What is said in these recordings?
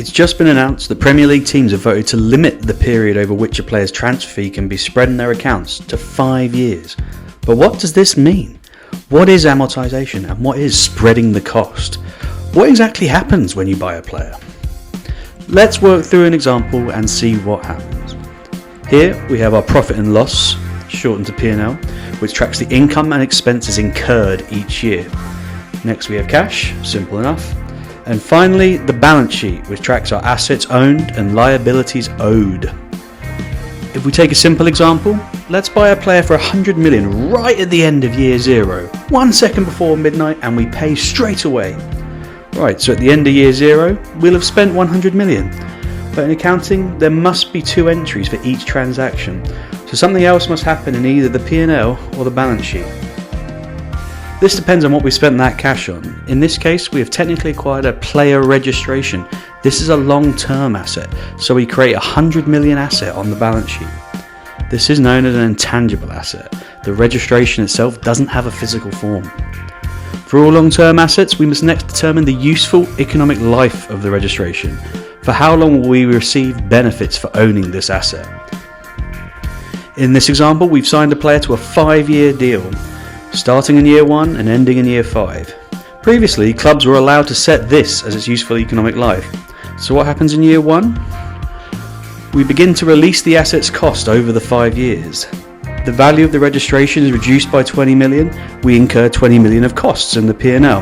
It's just been announced that Premier League teams have voted to limit the period over which a player's transfer fee can be spread in their accounts to 5 years. But what does this mean? What is amortization and what is spreading the cost? What exactly happens when you buy a player? Let's work through an example and see what happens. Here we have our profit and loss, shortened to P&L, which tracks the income and expenses incurred each year. Next we have cash, simple enough. And finally, the balance sheet, which tracks our assets owned and liabilities owed. If we take a simple example, let's buy a player for 100 million right at the end of year 0, 1 second before midnight, and we pay straight away. Right, so at the end of year 0, we'll have spent 100 million. But in accounting, there must be 2 entries for each transaction, so something else must happen in either the P&L or the balance sheet. This depends on what we spent that cash on. In this case, we have technically acquired a player registration. This is a long-term asset, so we create a 100 million asset on the balance sheet. This is known as an intangible asset. The registration itself doesn't have a physical form. For all long-term assets, we must next determine the useful economic life of the registration. For how long will we receive benefits for owning this asset? In this example, we've signed a player to a 5-year deal, starting in year 1 and ending in year 5. Previously, clubs were allowed to set this as its useful economic life. So what happens in year 1? We begin to release the asset's cost over the 5 years. The value of the registration is reduced by 20 million. We incur 20 million of costs in the P&L.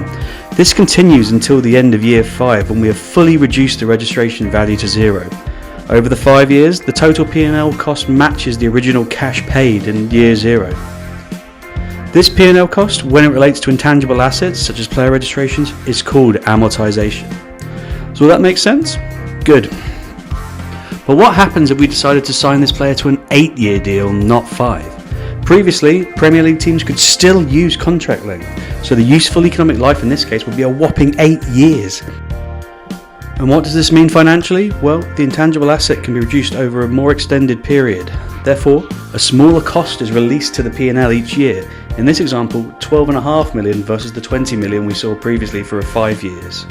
This continues until the end of year 5 when we have fully reduced the registration value to 0. Over the 5 years, the total P&L cost matches the original cash paid in year 0. This P&L cost, when it relates to intangible assets such as player registrations, is called amortization. So will that make sense? Good. But what happens if we decided to sign this player to an 8-year deal, not 5? Previously, Premier League teams could still use contract length, so the useful economic life in this case would be a whopping 8 years. And what does this mean financially? Well, the intangible asset can be reduced over a more extended period. Therefore, a smaller cost is released to the P&L each year. In this example, 12.5 million versus the 20 million we saw previously for 5 years.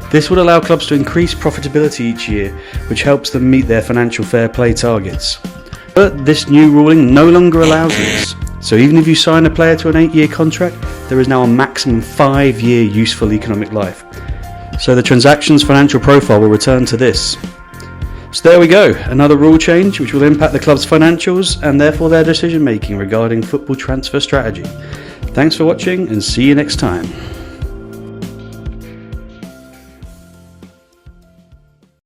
This would allow clubs to increase profitability each year, which helps them meet their financial fair play targets. But this new ruling no longer allows this. So even if you sign a player to an 8-year contract, there is now a maximum 5-year useful economic life. So the transaction's financial profile will return to this. So there we go, another rule change which will impact the club's financials and therefore their decision making regarding football transfer strategy. Thanks for watching and see you next time.